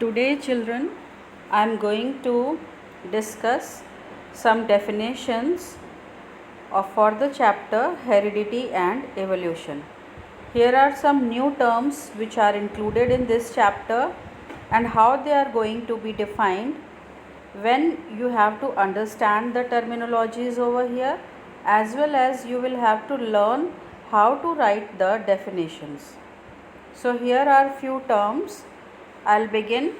Today, children, I am going to discuss some definitions for the chapter Heredity and Evolution. Here are some new terms which are included in this chapter and how they are going to be defined. When you have to understand the terminologies over here, as well as you will have to learn how to write the definitions. So here are few terms. I'll begin.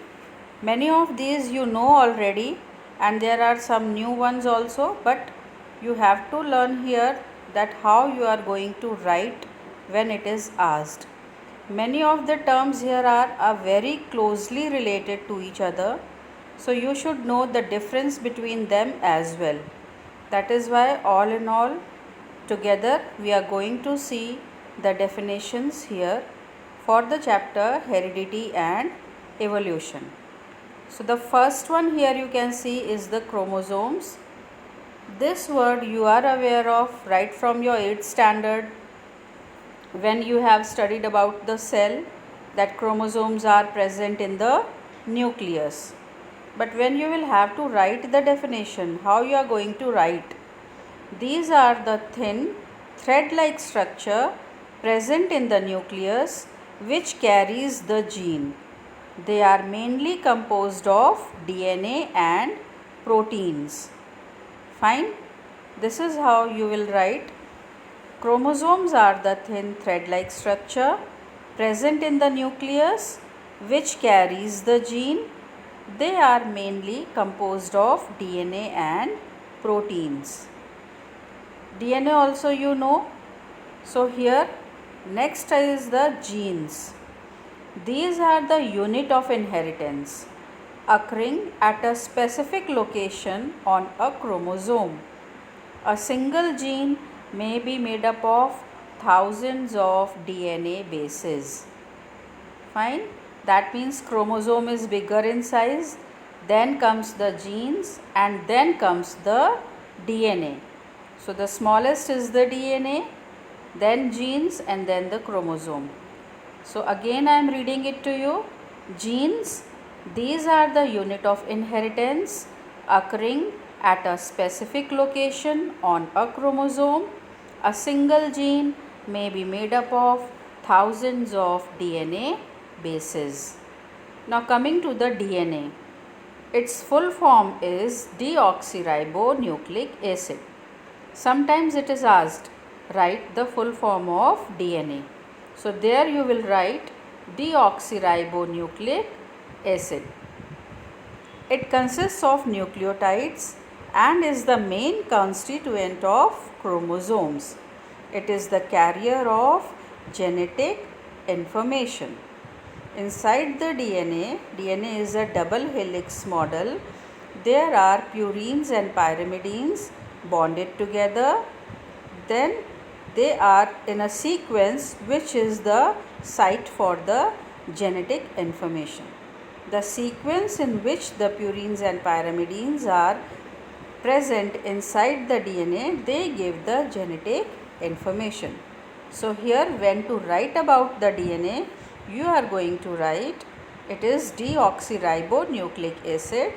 Many of these you know already, and there are some new ones also, but you have to learn here that how you are going to write when it is asked. Many of the terms here are very closely related to each other, so you should know the difference between them as well. That is why all in all together we are going to see the definitions here for the chapter Heredity and Evolution. So the first one here you can see is the chromosomes. This word you are aware of right from your 8th standard when you have studied about the cell, that chromosomes are present in the nucleus. But when you will have to write the definition, how you are going to write? These are the thin thread-like structure present in the nucleus which carries the gene. They are mainly composed of DNA and proteins. Fine. This is how you will write. Chromosomes are the thin thread-like structure present in the nucleus which carries the gene. They are mainly composed of DNA and proteins. DNA also you know. So here next is the genes. These are the unit of inheritance occurring at a specific location on a chromosome. A single gene may be made up of thousands of DNA bases. Fine. That means chromosome is bigger in size, then comes the genes, and then comes the DNA. So the smallest is the DNA, then genes, and then the chromosome. So again I am reading it to you. Genes, these are the unit of inheritance occurring at a specific location on a chromosome. A single gene may be made up of thousands of DNA bases. Now coming to the DNA. Its full form is deoxyribonucleic acid. Sometimes it is asked, write the full form of DNA. So there you will write deoxyribonucleic acid. It consists of nucleotides and is the main constituent of chromosomes. It is the carrier of genetic information. Inside the DNA is a double helix model. There are purines and pyrimidines bonded together. Then they are in a sequence which is the site for the genetic information. The sequence in which the purines and pyrimidines are present inside the DNA, they give the genetic information. So here when to write about the DNA, you are going to write it is deoxyribonucleic acid.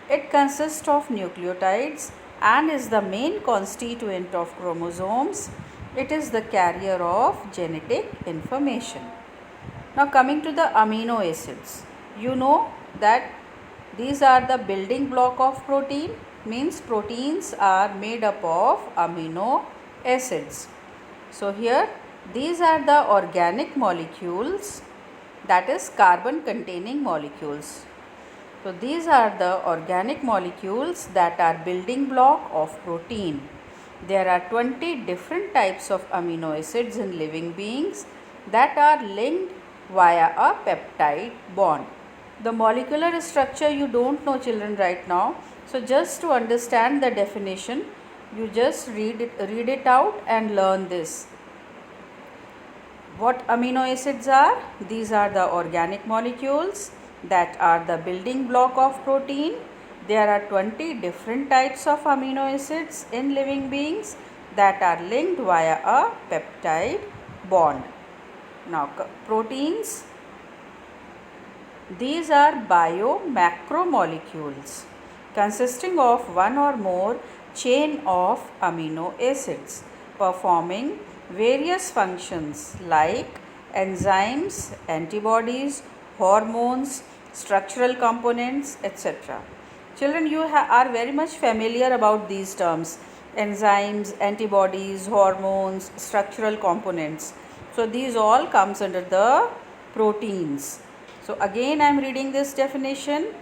It consists of nucleotides and is the main constituent of chromosomes. It is the carrier of genetic information. Now coming to the amino acids. You know that these are the building block of protein, means proteins are made up of amino acids. So here these are the organic molecules, that is carbon containing molecules. So these are the organic molecules that are building block of protein. There are 20 different types of amino acids in living beings that are linked via a peptide bond. The molecular structure you don't know, children, right now. So just to understand the definition, you just read it out and learn this. What amino acids are? These are the organic molecules that are the building block of protein. There are 20 different types of amino acids in living beings that are linked via a peptide bond. Now proteins, These are biomacromolecules consisting of one or more chain of amino acids performing various functions like enzymes, antibodies, hormones, structural components, etc. Children, you are very much familiar about these terms: enzymes, antibodies, hormones, structural components. So these all comes under the proteins. So again I am reading this definition.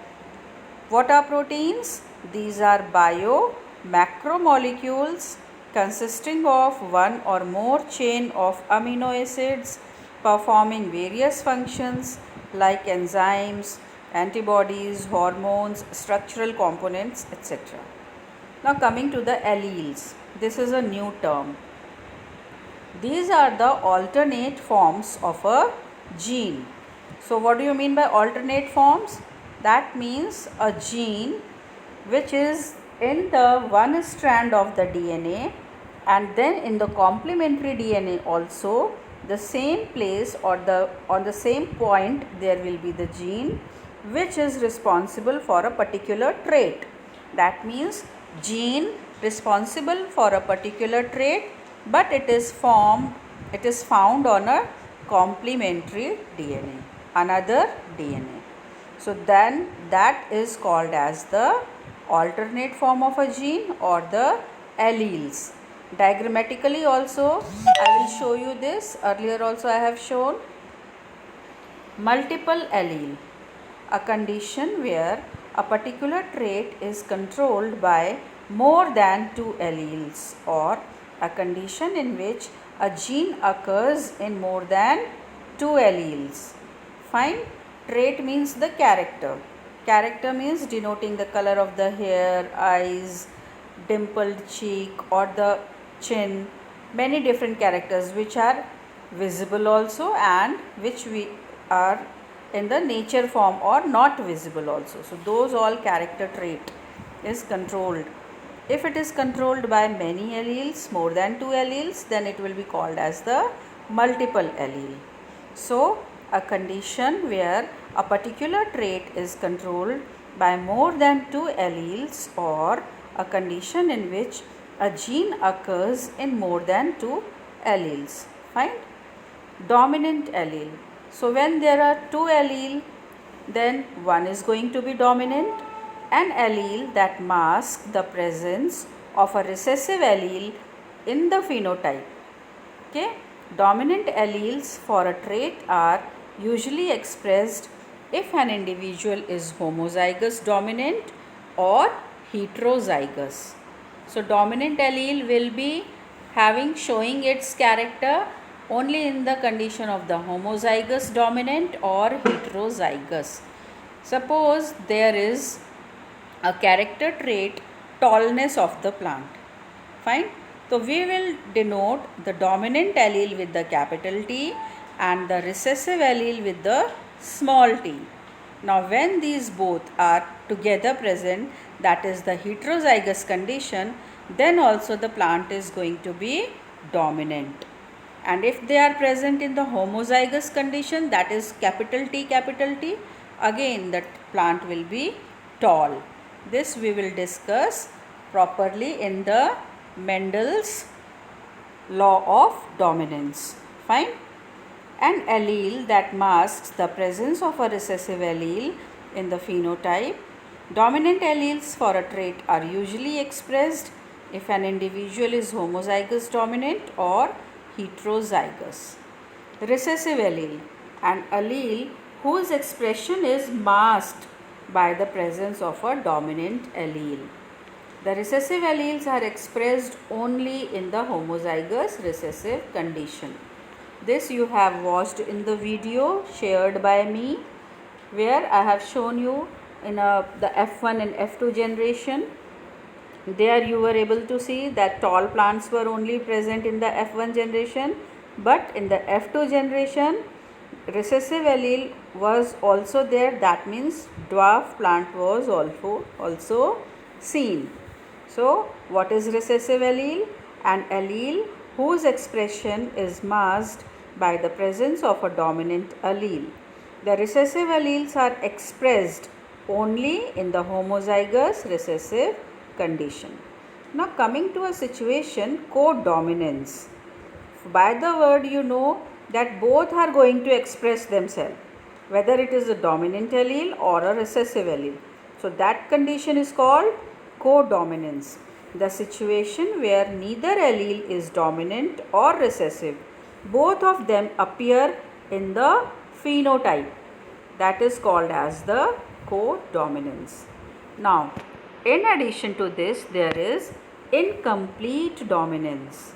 What are proteins? These are biomacromolecules consisting of one or more chain of amino acids performing various functions like enzymes, antibodies, hormones, structural components, etc. Now coming to the alleles. This is a new term. These are the alternate forms of a gene. So what do you mean by alternate forms? That means a gene which is in the one strand of the DNA, and then in the complementary DNA also the same place or on the same point there will be the gene which is responsible for a particular trait. That means gene responsible for a particular trait, but it is found on a complementary DNA, another DNA. So then that is called as the alternate form of a gene or the alleles. Diagrammatically also I will show you this. Earlier also I have shown. Multiple allele, a condition where a particular trait is controlled by more than two alleles, or a condition in which a gene occurs in more than two alleles. Fine. Trait means the character. Character means denoting the color of the hair, eyes, dimpled cheek or the chin. Many different characters which are visible also and which we are in the nature form or not visible also. So those all character trait is controlled. If it is controlled by many alleles, more than two alleles, then it will be called as the multiple allele. So a condition where a particular trait is controlled by more than two alleles, or a condition in which a gene occurs in more than two alleles. Fine. Dominant allele. So when there are two alleles, then one is going to be dominant. An allele that masks the presence of a recessive allele in the phenotype. Okay. Dominant alleles for a trait are usually expressed if an individual is homozygous dominant or heterozygous. So dominant allele will be showing its character only in the condition of the homozygous dominant or heterozygous. Suppose there is a character trait, tallness of the plant. Fine. So we will denote the dominant allele with the capital T and the recessive allele with the small t. Now when these both are together present, that is the heterozygous condition, then also the plant is going to be dominant. And if they are present in the homozygous condition, that is capital T, again that plant will be tall. This we will discuss properly in the Mendel's law of dominance. Fine. An allele that masks the presence of a recessive allele in the phenotype. Dominant alleles for a trait are usually expressed if an individual is homozygous dominant or heterozygous. Recessive allele, an allele whose expression is masked by the presence of a dominant allele. The recessive alleles are expressed only in the homozygous recessive condition. This you have watched in the video shared by me, where I have shown you in the F1 and F2 generation. There you were able to see that tall plants were only present in the F1 generation, but in the F2 generation recessive allele was also there. That means dwarf plant was also seen. So what is recessive allele? An allele whose expression is masked by the presence of a dominant allele. The recessive alleles are expressed only in the homozygous recessive condition. Now coming to a situation, codominance. By the word you know that both are going to express themselves, whether it is a dominant allele or a recessive allele. So that condition is called codominance. The situation where neither allele is dominant or recessive, both of them appear in the phenotype, that is called as the codominance. Now, in addition to this, there is incomplete dominance.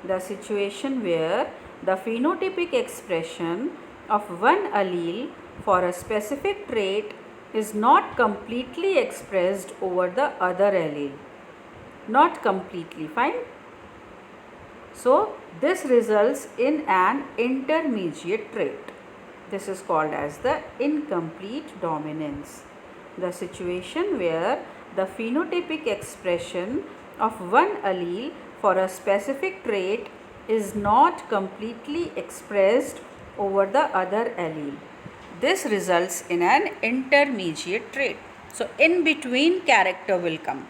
The situation where the phenotypic expression of one allele for a specific trait is not completely expressed over the other allele. Not completely, fine. So, this results in an intermediate trait. This is called as the incomplete dominance. The situation where the phenotypic expression of one allele for a specific trait is not completely expressed over the other allele. This results in an intermediate trait. So, in between character will come.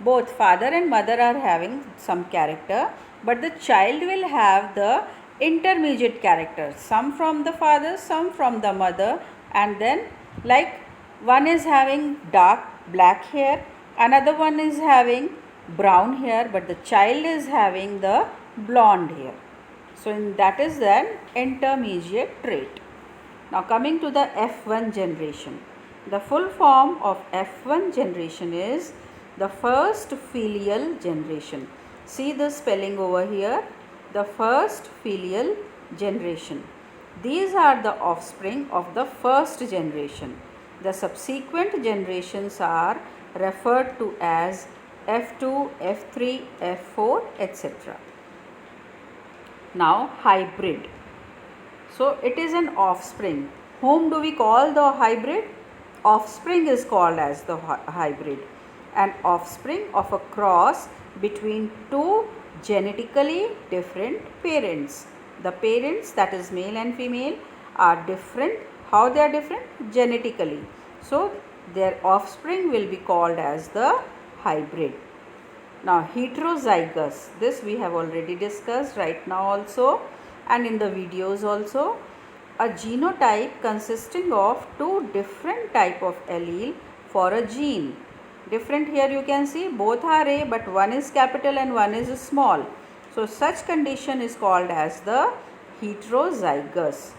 Both father and mother are having some character, but the child will have the intermediate character, some from the father, some from the mother, and then like one is having dark black hair, another one is having brown hair, but the child is having the blonde hair. So that is an intermediate trait. Now coming to the F1 generation. The full form of F1 generation is the first filial generation. See the spelling over here, the first filial generation. These are the offspring of the first generation. The subsequent generations are referred to as F2, F3, F4, etc. Now hybrid. So it is an offspring. Whom do we call the hybrid? Offspring is called as the hybrid. An offspring of a cross between two genetically different parents. The parents, that is male and female, are different. How they are different? Genetically. So their offspring will be called as the hybrid. Now heterozygous, this we have already discussed right now also and in the videos also. A genotype consisting of two different type of allele for a gene. Different here you can see both are A, but one is capital and one is small. So such condition is called as the heterozygous.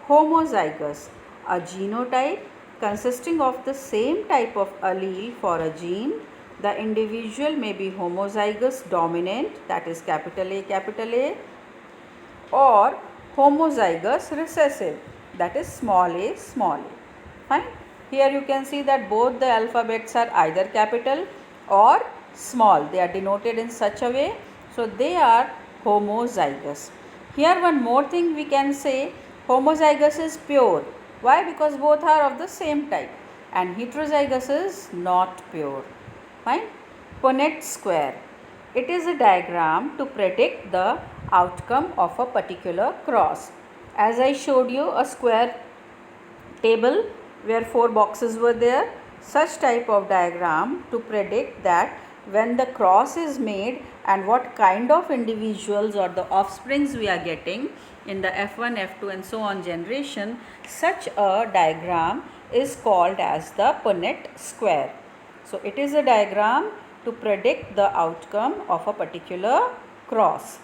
Homozygous, a genotype consisting of the same type of allele for a gene. The individual may be homozygous dominant, that is capital A, or homozygous recessive, that is small a. Fine. Here you can see that both the alphabets are either capital or small. They are denoted in such a way. So they are homozygous. Here one more thing we can say, homozygous is pure. Why? Because both are of the same type, and heterozygous is not pure. Fine. Punnett square. It is a diagram to predict the outcome of a particular cross. As I showed you a square table where 4 boxes were there, such type of diagram to predict that when the cross is made and what kind of individuals or the offsprings we are getting in the F1, F2 and so on generation, such a diagram is called as the Punnett square. So it is a diagram to predict the outcome of a particular cross.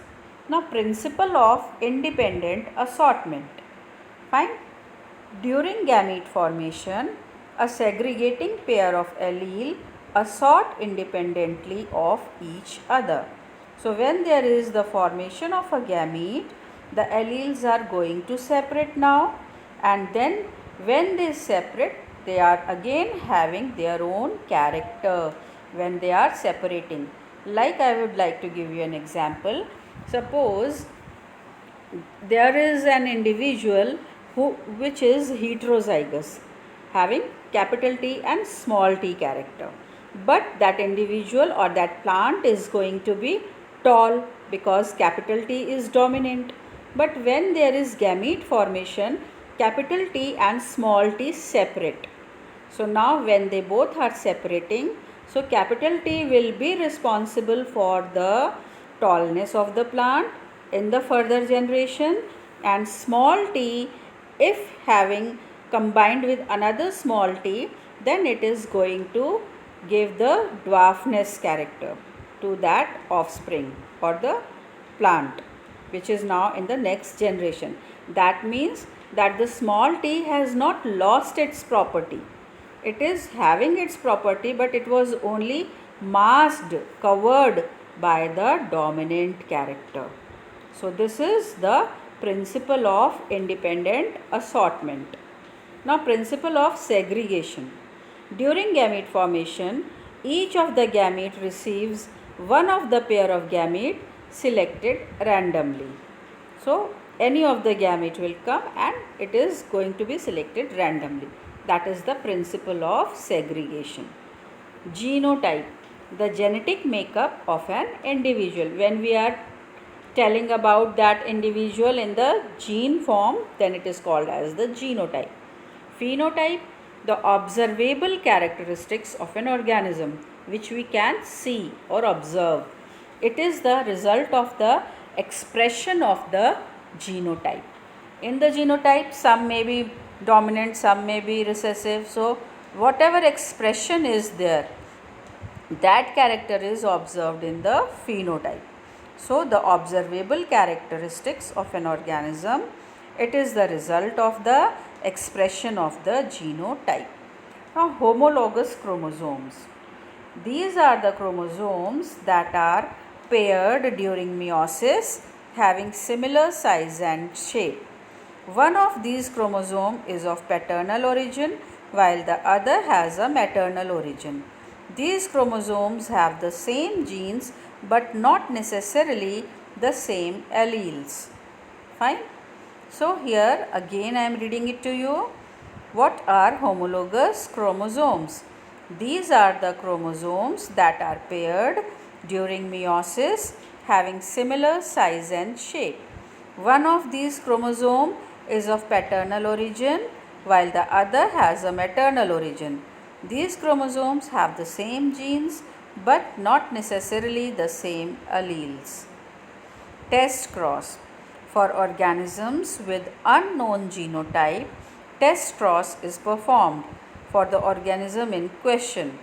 Now principle of independent assortment. Fine. During gamete formation, a segregating pair of allele assort independently of each other. So when there is the formation of a gamete, the alleles are going to separate now, and then when they separate, they are again having their own character when they are separating. Like I would like to give you an example. Suppose there is an individual which is heterozygous, having capital T and small t character, but that individual or that plant is going to be tall because capital T is dominant. But when there is gamete formation, capital T and small t separate. So now when they both are separating, so capital T will be responsible for the tallness of the plant in the further generation, and small t, if having combined with another small t, then it is going to give the dwarfness character to that offspring or the plant which is now in the next generation. That means that the small t has not lost its property. It is having its property, but it was only masked, covered by the dominant character. So this is the principle of independent assortment. Now, principle of segregation. During gamete formation, each of the gamete receives one of the pair of gamete selected randomly. So, any of the gamete will come and it is going to be selected randomly. That is the principle of segregation. Genotype, the genetic makeup of an individual. When we are telling about that individual in the gene form, then it is called as the genotype. Phenotype, the observable characteristics of an organism which we can see or observe. It is the result of the expression of the genotype. In the genotype, some may be dominant, some may be recessive. So, whatever expression is there, that character is observed in the phenotype. So, the observable characteristics of an organism, it is the result of the expression of the genotype. Now, homologous chromosomes. These are the chromosomes that are paired during meiosis, having similar size and shape. One of these chromosomes is of paternal origin, while the other has a maternal origin. These chromosomes have the same genes but not necessarily the same alleles. Fine. So here again I am reading it to you. What are homologous chromosomes? These are the chromosomes that are paired during meiosis, having similar size and shape. One of these chromosomes is of paternal origin, while the other has a maternal origin. These chromosomes have the same genes but not necessarily the same alleles. Test cross. For organisms with unknown genotype, test cross is performed for the organism in question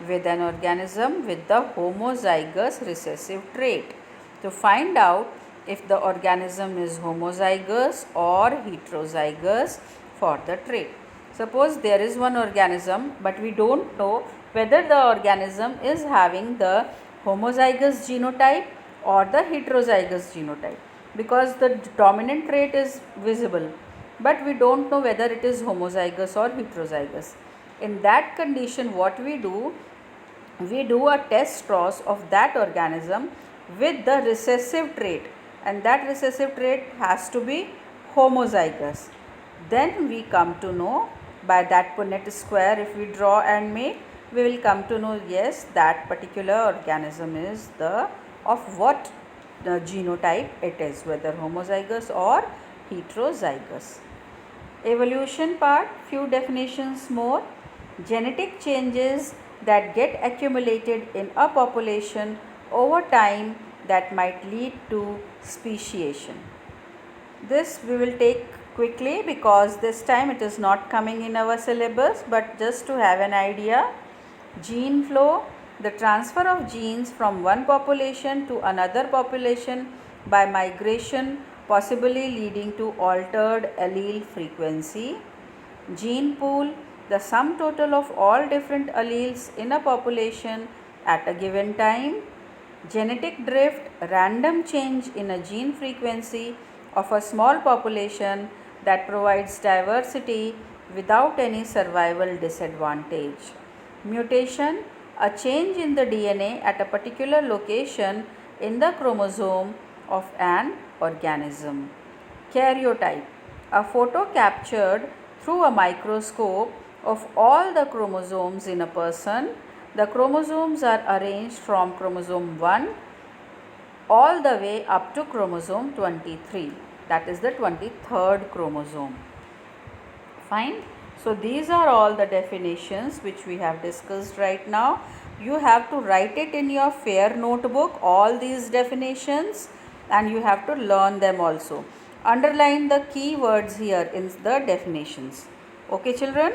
with an organism with the homozygous recessive trait to find out if the organism is homozygous or heterozygous for the trait. Suppose there is one organism, but we don't know whether the organism is having the homozygous genotype or the heterozygous genotype, because the dominant trait is visible, but we don't know whether it is homozygous or heterozygous. In that condition, what we do a test cross of that organism with the recessive trait, and that recessive trait has to be homozygous. Then we come to know by that Punnett square, if we draw and make, we will come to know, yes, that particular organism is of what the genotype it is, whether homozygous or heterozygous. Evolution part, few definitions more. Genetic changes that get accumulated in a population over time that might lead to speciation. This we will take quickly because this time it is not coming in our syllabus, but just to have an idea. Gene flow, the transfer of genes from one population to another population by migration, possibly leading to altered allele frequency. Gene pool, the sum total of all different alleles in a population at a given time. Genetic drift, random change in a gene frequency of a small population that provides diversity without any survival disadvantage. Mutation, a change in the DNA at a particular location in the chromosome of an organism. Karyotype, a photo captured through a microscope of all the chromosomes in a person. The chromosomes are arranged from chromosome 1 all the way up to chromosome 23, that is the 23rd chromosome. Fine. So these are all the definitions which we have discussed right now. You have to write it in your fair notebook, all these definitions, and you have to learn them also. Underline the key words here in the definitions. Okay children?